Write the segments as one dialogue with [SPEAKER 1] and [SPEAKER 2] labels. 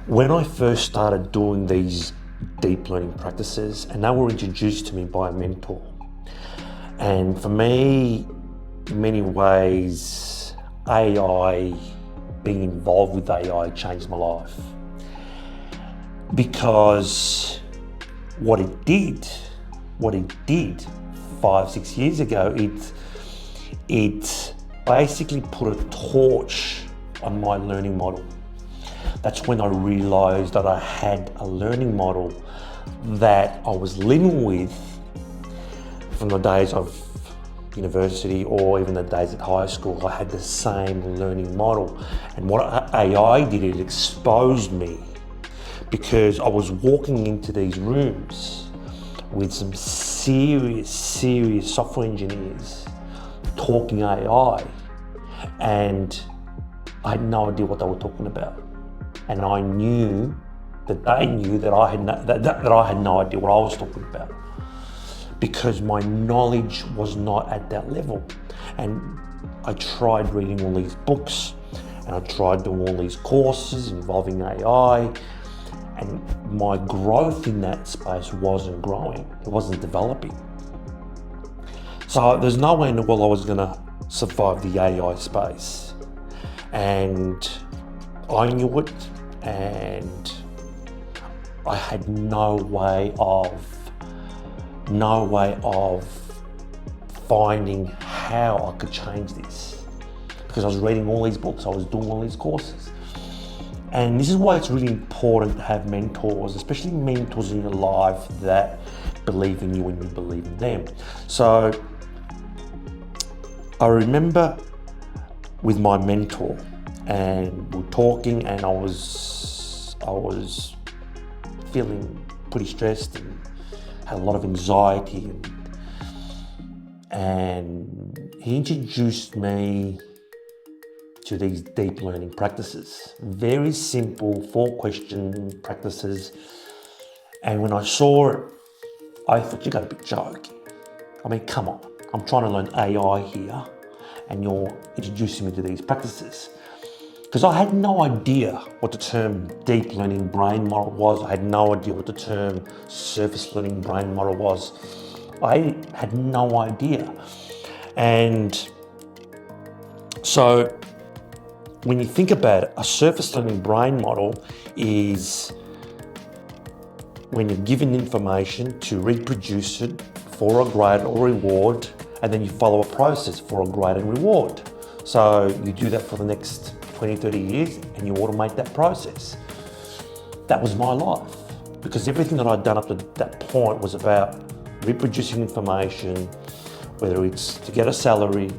[SPEAKER 1] When I first started doing these deep learning practices, and they were introduced to me by a mentor, and for me, in many ways, AI, being involved with AI changed my life. Because what it did 5-6 years ago, it basically put a torch on my learning model. That's when I realized that I had a learning model that I was living with from the days of university or even the days at high school. I had the same learning model. And what AI did, it exposed me, because I was walking into these rooms with some serious software engineers talking AI, and I had no idea what they were talking about. And I knew that they knew that I had no idea what I was talking about, because my knowledge was not at that level. And I tried reading all these books, and I tried doing all these courses involving AI, and my growth in that space wasn't growing, it wasn't developing. So there's no way in the world I was gonna survive the AI space. And I knew it, and I had no way of finding how I could change this, because I was reading all these books, I was doing all these courses. And this is why it's really important to have mentors, especially mentors in your life that believe in you and you believe in them. So I remember with my mentor, and we're talking, and I was feeling pretty stressed and had a lot of anxiety, and he introduced me to these deep learning practices. Very simple 4-question practices. And when I saw it, I thought, you gotta be joking. I mean, come on, I'm trying to learn AI here, and you're introducing me to these practices. Because I had no idea what the term deep learning brain model was. I had no idea what the term surface learning brain model was. I had no idea. And so when you think about it, a surface learning brain model is when you're given information to reproduce it for a grade or reward, and then you follow a process for a grade and reward. So you do that for the next 20, 30 years, and you automate that process. That was my life, because everything that I'd done up to that point was about reproducing information, whether it's to get a salary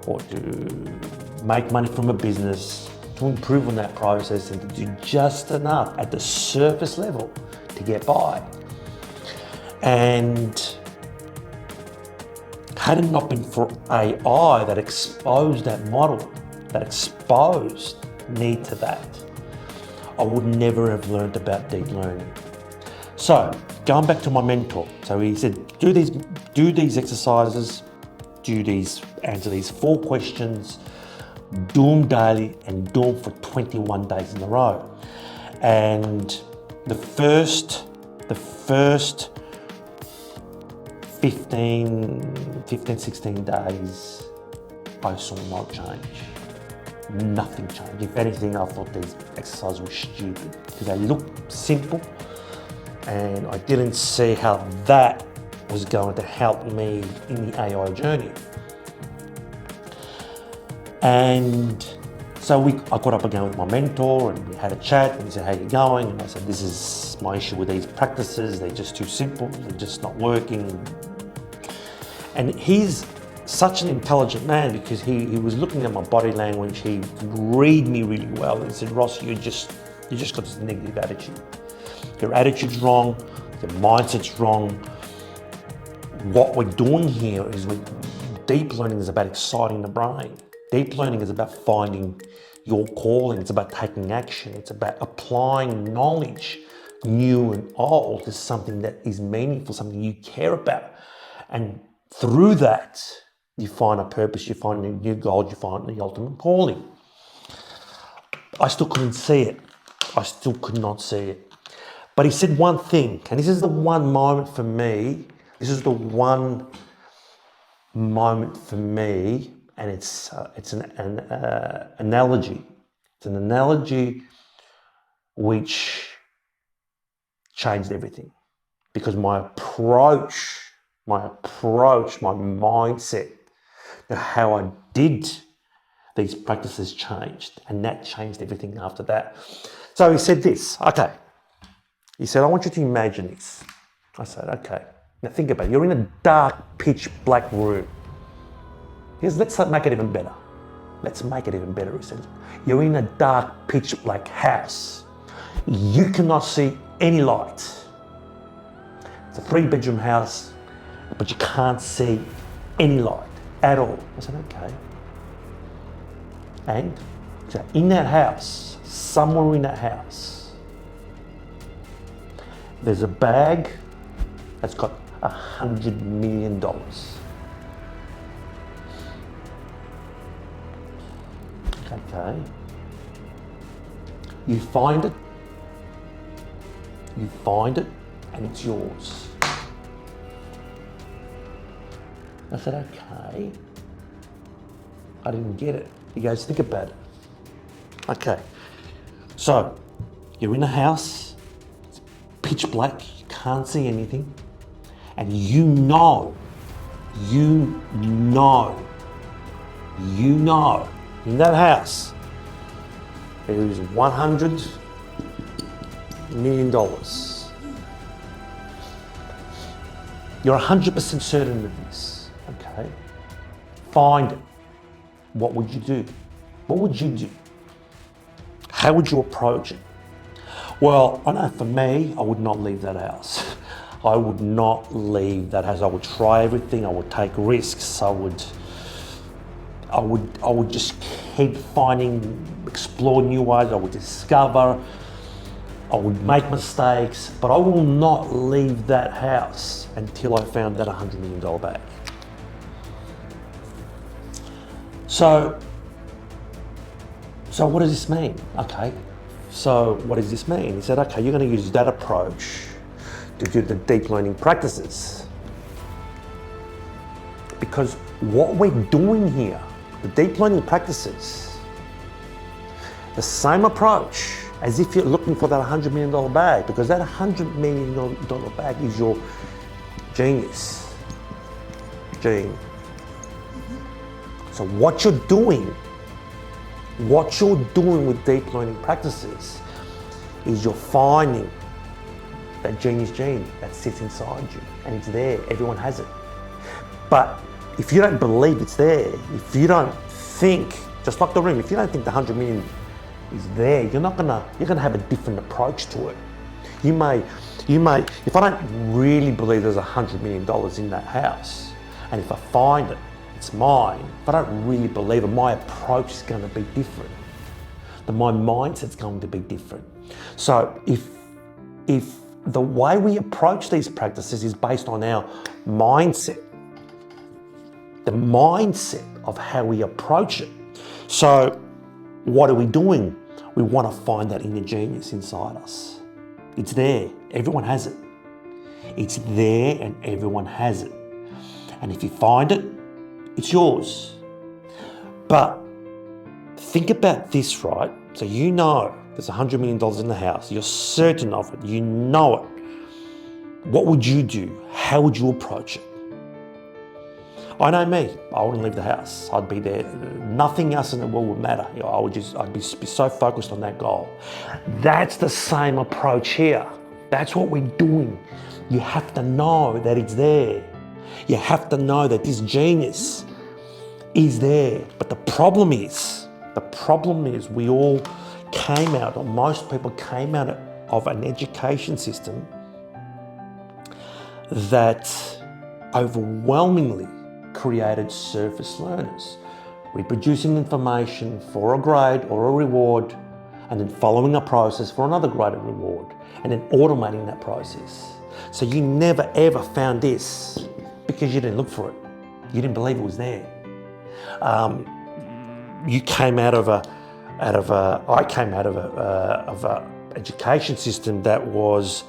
[SPEAKER 1] or to make money from a business, to improve on that process and to do just enough at the surface level to get by. And had it not been for AI that exposed that model, that exposed me to that, I would never have learned about deep learning. So going back to my mentor, so he said, do these exercises, answer these 4 questions, do them daily, and do them for 21 days in a row. And the first 15, 16 days, I saw no change. Nothing changed. If anything, I thought these exercises were stupid, because they looked simple, and I didn't see how that was going to help me in the AI journey. And so I got up again with my mentor, and we had a chat, and he said, how you going? And I said, this is my issue with these practices. They're just too simple. They're just not working. And he's such an intelligent man, because he was looking at my body language. He could read me really well. He said, Ross, you just got this negative attitude. Your attitude's wrong. Your mindset's wrong. What we're doing here is deep learning is about exciting the brain. Deep learning is about finding your calling. It's about taking action. It's about applying knowledge, new and old, to something that is meaningful, something you care about. And through that, you find a purpose, you find a new goal, you find the ultimate calling. I still couldn't see it. I still could not see it. But he said one thing, and this is the one moment for me, this is the one moment for me, and it's an analogy. It's an analogy which changed everything. Because my approach, my mindset, how I did these practices changed, and that changed everything after that. So he said this, okay. He said, I want you to imagine this. I said, okay. Now think about it. You're in a dark, pitch black room. He says, let's make it even better. Let's make it even better, he said. You're in a dark, pitch black house. You cannot see any light. It's a 3-bedroom house, but you can't see any light at all. I said, okay. And so in that house, somewhere in that house, there's a bag that's got $100 million. Okay. You find it, and it's yours. I said, okay. I didn't get it. He goes, think about it. Okay. So, you're in a house, it's pitch black, you can't see anything, and you know, in that house, there is $100 million. You're 100% certain of this, okay? Find it. What would you do? What would you do? How would you approach it? Well, I know for me, I would not leave that house. I would not leave that house. I would try everything. I would take risks. I would just keep explore new ways. I would discover. I would make mistakes, but I will not leave that house until I found that $100 million bag. So what does this mean? Okay, so what does this mean? He said, okay, you're going to use that approach to do the deep learning practices. Because what we're doing here, the deep learning practices, the same approach as if you're looking for that $100 million bag, because that $100 million bag is your genius, gene. So what you're doing with deep learning practices is you're finding that genius gene that sits inside you, and it's there, everyone has it. But if you don't believe it's there, if you don't think, just like the room, if you don't think the 100 million is there, you're gonna have a different approach to it. You may, if I don't really believe there's $100 million in that house, and if I find it, it's mine, if I don't really believe it, my approach is gonna be different. My mindset's going to be different. So if the way we approach these practices is based on our mindset, the mindset of how we approach it. So what are we doing? We want to find that inner genius inside us. It's there, everyone has it. It's there and everyone has it. And if you find it, it's yours. But think about this, right? So you know there's $100 million in the house, you're certain of it, you know it. What would you do? How would you approach it? I know me, I wouldn't leave the house. I'd be there, nothing else in the world would matter. I'd be so focused on that goal. That's the same approach here. That's what we're doing. You have to know that it's there. You have to know that this genius is there. But the problem is we all came out, or most people came out of an education system that overwhelmingly created surface learners, reproducing information for a grade or a reward, and then following a process for another grade or reward, and then automating that process. So you never ever found this because you didn't look for it. You didn't believe it was there. I came out of education system that was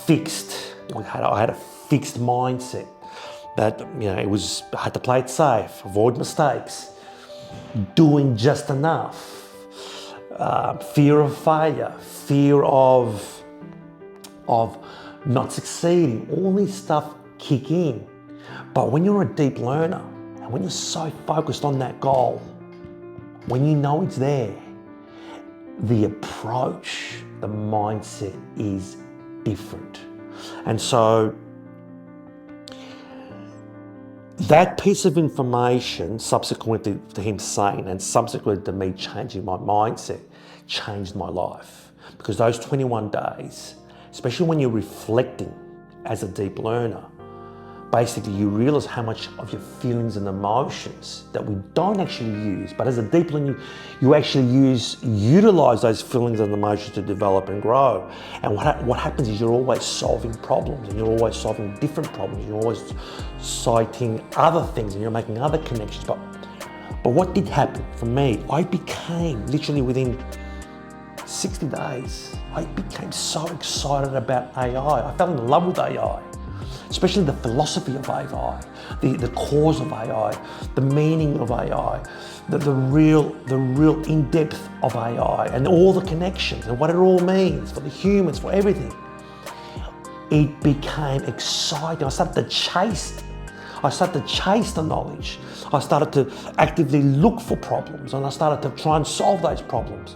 [SPEAKER 1] fixed. I had a fixed mindset that, I had to play it safe, avoid mistakes, doing just enough, fear of failure, fear of not succeeding, all this stuff kick in. But when you're a deep learner and when you're so focused on that goal, when you know it's there, the approach, the mindset is different. And so that piece of information, subsequently to him saying and subsequently to me changing my mindset, changed my life. Because those 21 days, especially when you're reflecting as a deep learner, basically you realize how much of your feelings and emotions that we don't actually use, but as a deep learner, you actually utilize those feelings and emotions to develop and grow. And what happens is you're always solving problems, and you're always solving different problems. You're always citing other things, and you're making other connections. But what did happen for me? I became, literally within 60 days, I became so excited about AI. I fell in love with AI. Especially the philosophy of AI, the cause of AI, the meaning of AI, the real in-depth of AI, and all the connections and what it all means for the humans, for everything. It became exciting. I started to chase the knowledge. I started to actively look for problems, and I started to try and solve those problems.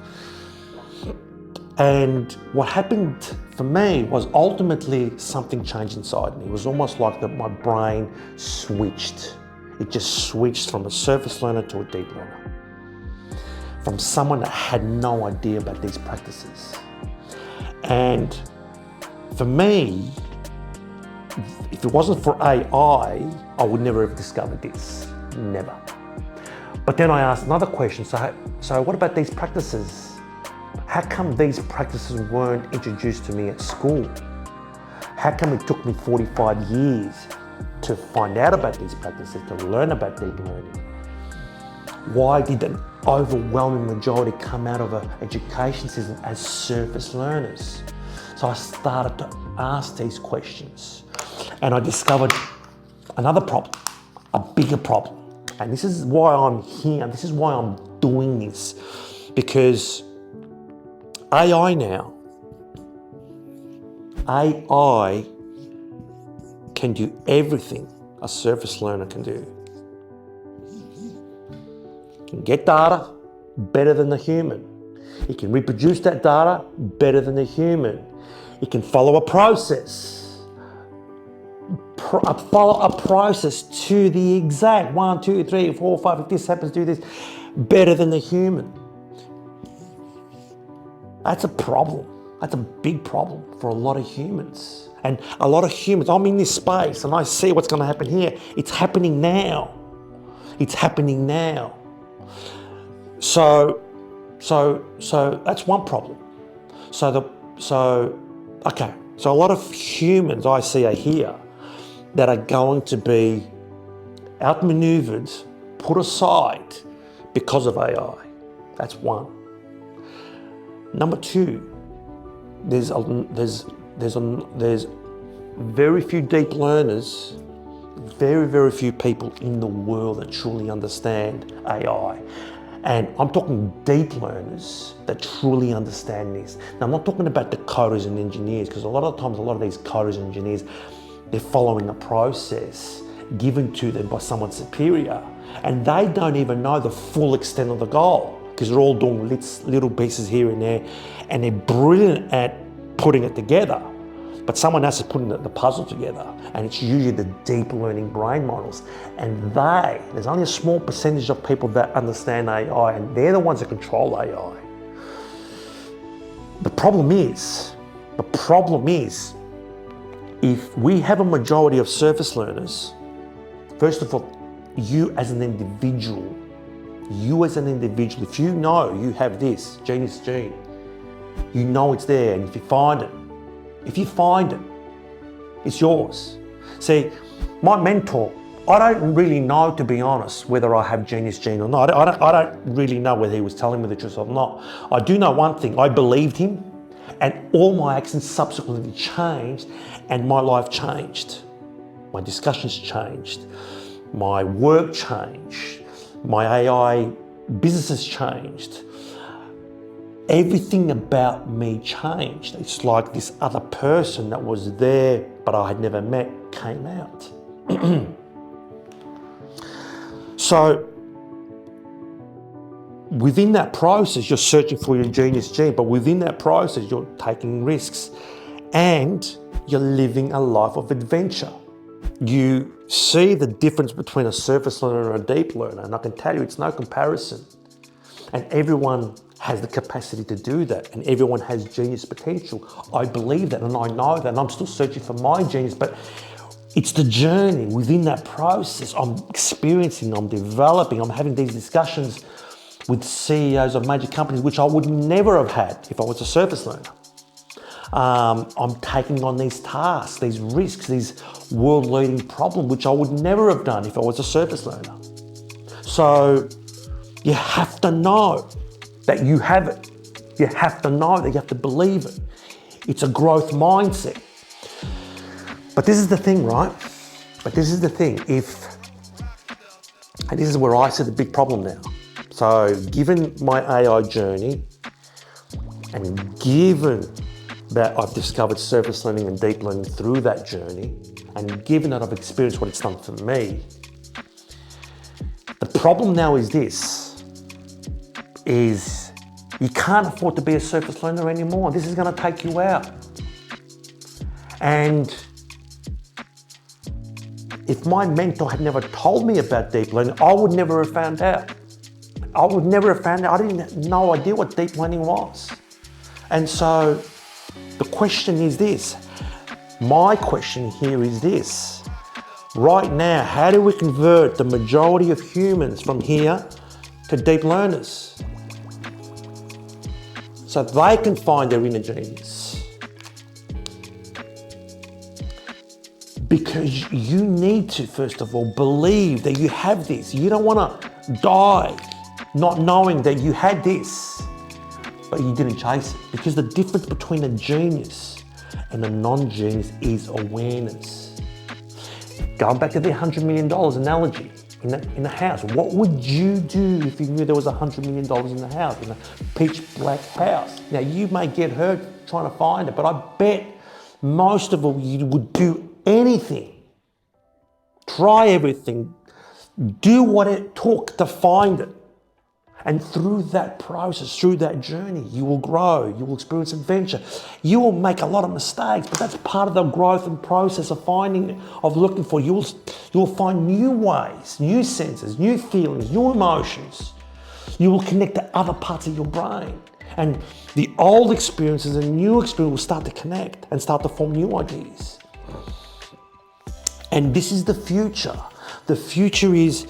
[SPEAKER 1] And what happened for me was ultimately something changed inside me. It was almost like my brain switched. It just switched from a surface learner to a deep learner. From someone that had no idea about these practices. And for me, if it wasn't for AI, I would never have discovered this. Never. But then I asked another question. So what about these practices? How come these practices weren't introduced to me at school? How come it took me 45 years to find out about these practices, to learn about deep learning? Why did an overwhelming majority come out of an education system as surface learners? So I started to ask these questions, and I discovered another problem, a bigger problem. And this is why I'm here, this is why I'm doing this, because AI can do everything a surface learner can do. It can get data better than the human. It can reproduce that data better than the human. It can follow a process. Follow a process to the exact 1, 2, 3, 4, 5, if this happens, do this, better than the human. That's a problem. That's a big problem for a lot of humans. And a lot of humans, I'm in this space and I see what's going to happen here. It's happening now. It's happening now. So that's one problem. So a lot of humans I see are here that are going to be outmaneuvered, put aside because of AI. That's one. Number two, there's very few deep learners, very few people in the world that truly understand AI. And I'm talking deep learners that truly understand this. Now, I'm not talking about the coders and engineers, because a lot of times, a lot of these coders and engineers, they're following a process given to them by someone superior, and they don't even know the full extent of the goal, because they're all doing little pieces here and there, and they're brilliant at putting it together. But someone else is putting the puzzle together, and it's usually the deep learning brain models. And there's only a small percentage of people that understand AI, and they're the ones that control AI. The problem is, if we have a majority of surface learners, first of all, you as an individual, if you know you have this genius gene, you know it's there, and if you find it, it's yours. See, my mentor, I don't really know, to be honest, whether I have genius gene or not. I don't really know whether he was telling me the truth or not. I do know one thing, I believed him And all my actions subsequently changed, and my life changed. My discussions changed. My work changed. My AI businesses changed. Everything about me changed. It's like this other person that was there but I had never met came out. So within that process, you're searching for your genius gene, but within that process, you're taking risks and you're living a life of adventure. You see the difference between a surface learner and a deep learner, and I can tell you it's no comparison. And everyone has the capacity to do that, and everyone has genius potential. I believe that, and I know that, and I'm still searching for my genius, but it's the journey within that process. I'm experiencing, I'm developing, I'm having these discussions with CEOs of major companies, which I would never have had if I was a surface learner. I'm taking on these tasks, these risks, these world-leading problems, which I would never have done if I was a surface learner. So you have to know that you have it. You have to know that you have to believe it. It's a growth mindset. But this is the thing, right? But this is the thing. And this is where I see the big problem now. So given my AI journey, and given that I've discovered surface learning and deep learning through that journey, and given that I've experienced what it's done for me, the problem now is this, is you can't afford to be a surface learner anymore. This is going to take you out. And if my mentor had never told me about deep learning, I would never have found out. I would never have found out. I didn't have no idea what deep learning was. And so the question is this. My question here is this. Right now, how do we convert the majority of humans from here to deep learners so they can find their inner genius? Because you need to, first of all, believe that you have this. You don't want to die not knowing that you had this, but you didn't chase it. Because the difference between a genius and a non-genius is awareness. Going back to the $100 million analogy in a house. What would you do if you knew there was $100 million in the house, in a pitch black house? Now, you may get hurt trying to find it, but I bet most of all you would do anything, try everything, do what it took to find it. And through that process, through that journey, you will grow, you will experience adventure. You will make a lot of mistakes, but that's part of the growth and process of finding, of looking for. You will find new ways, new senses, new feelings, new emotions. You will connect to other parts of your brain. And the old experiences and new experiences will start to connect and start to form new ideas. And this is the future. The future is,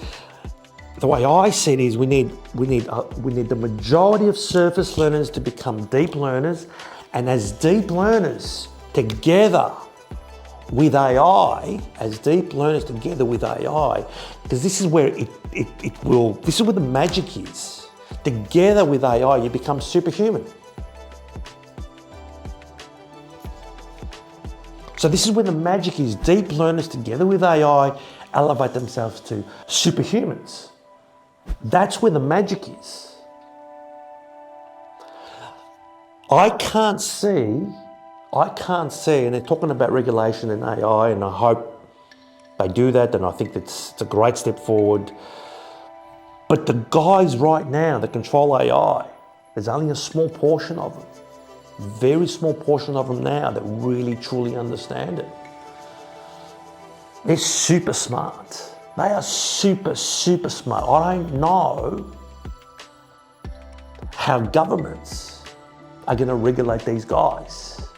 [SPEAKER 1] the way I see it is, we need the majority of surface learners to become deep learners, and as deep learners together with AI, because this is where this is where the magic is. Together with AI, you become superhuman. So this is where the magic is. Deep learners together with AI elevate themselves to superhumans. That's where the magic is. I can't see, and they're talking about regulation and AI, and I hope they do that, and I think it's a great step forward. But the guys right now that control AI, there's only a small portion of them, very small portion of them now that really truly understand it. They're super smart. They are super, super smart. I don't know how governments are going to regulate these guys.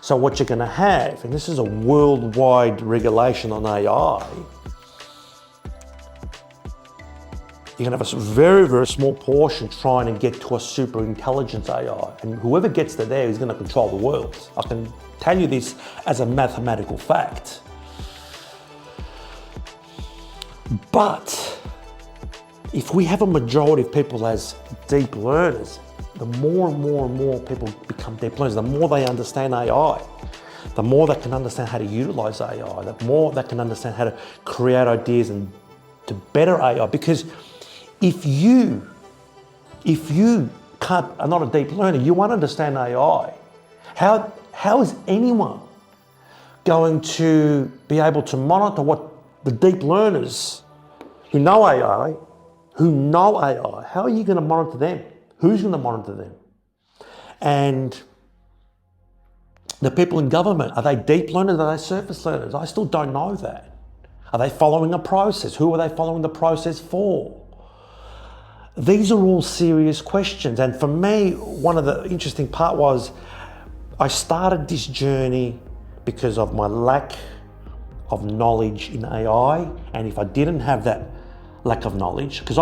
[SPEAKER 1] So what you're going to have, and this is a worldwide regulation on AI, you're going to have a very, very small portion trying to get to a super intelligence AI. And whoever gets to there is going to control the world. I can tell you this as a mathematical fact. But if we have a majority of people as deep learners, the more and more and more people become deep learners, the more they understand AI, the more they can understand how to utilize AI, the more they can understand how to create ideas and to better AI. Because if you are not a deep learner, you won't understand AI. How is anyone going to be able to monitor what the deep learners who know AI, how are you going to monitor them? Who's going to monitor them? And the people in government, are they deep learners? Are they surface learners? I still don't know that. Are they following a process? Who are they following the process for? These are all serious questions. And for me, one of the interesting part was I started this journey because of my lack of knowledge in AI. And if I didn't have that lack of knowledge, because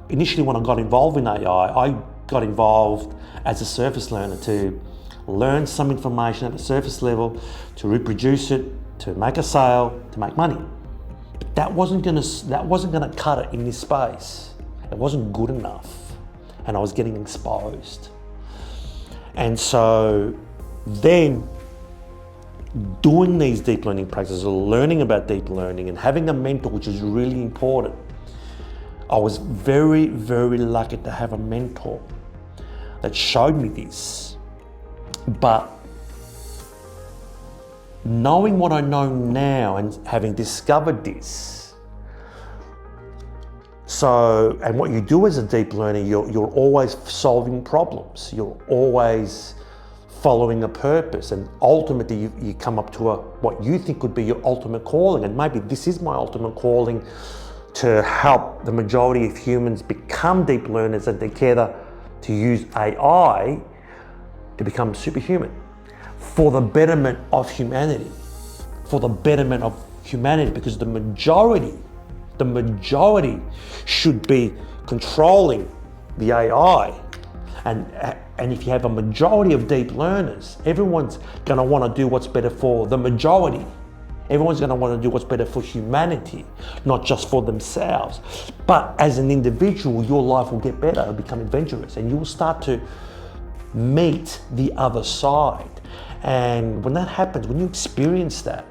[SPEAKER 1] initially when I got involved in AI, I got involved as a surface learner to learn some information at the surface level, to reproduce it, to make a sale, to make money. But that wasn't gonna cut it in this space. It wasn't good enough, and I was getting exposed. And so then doing these deep learning practices, learning about deep learning and having a mentor, which is really important. I was very, very lucky to have a mentor that showed me this. But knowing what I know now and having discovered this, and what you do as a deep learner, you're always solving problems. You're always following a purpose, and ultimately you come up to what you think could be your ultimate calling. And maybe this is my ultimate calling, to help the majority of humans become deep learners and together to use AI to become superhuman for the betterment of humanity. For the betterment of humanity, because the majority should be controlling the AI. And if you have a majority of deep learners, everyone's gonna wanna do what's better for the majority. Everyone's gonna wanna do what's better for humanity, not just for themselves. But as an individual, your life will get better, it'll become adventurous, and you will start to meet the other side. And when that happens, when you experience that,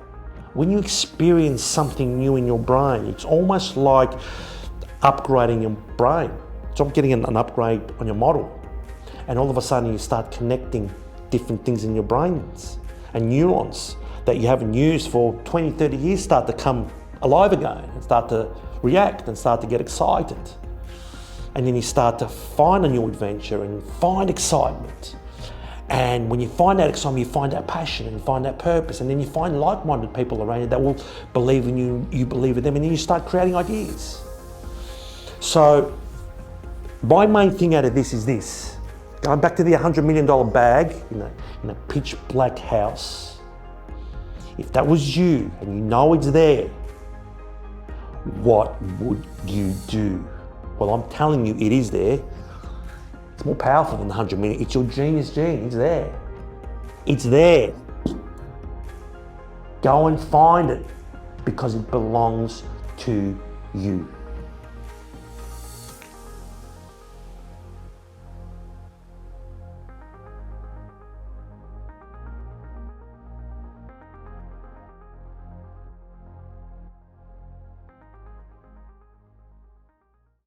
[SPEAKER 1] when you experience something new in your brain, it's almost like upgrading your brain. It's like getting an upgrade on your model. And all of a sudden you start connecting different things in your brains, and neurons that you haven't used for 20, 30 years start to come alive again and start to react and start to get excited. And then you start to find a new adventure and find excitement. And when you find that excitement, you find that passion and find that purpose. And then you find like-minded people around you that will believe in you, you believe in them, and then you start creating ideas. So my main thing out of this is this. Going back to the $100 million bag in a pitch black house. If that was you and you know it's there, what would you do? Well, I'm telling you, it is there. It's more powerful than the 100 million. It's your genius gene. It's there. It's there. Go and find it, because it belongs to you.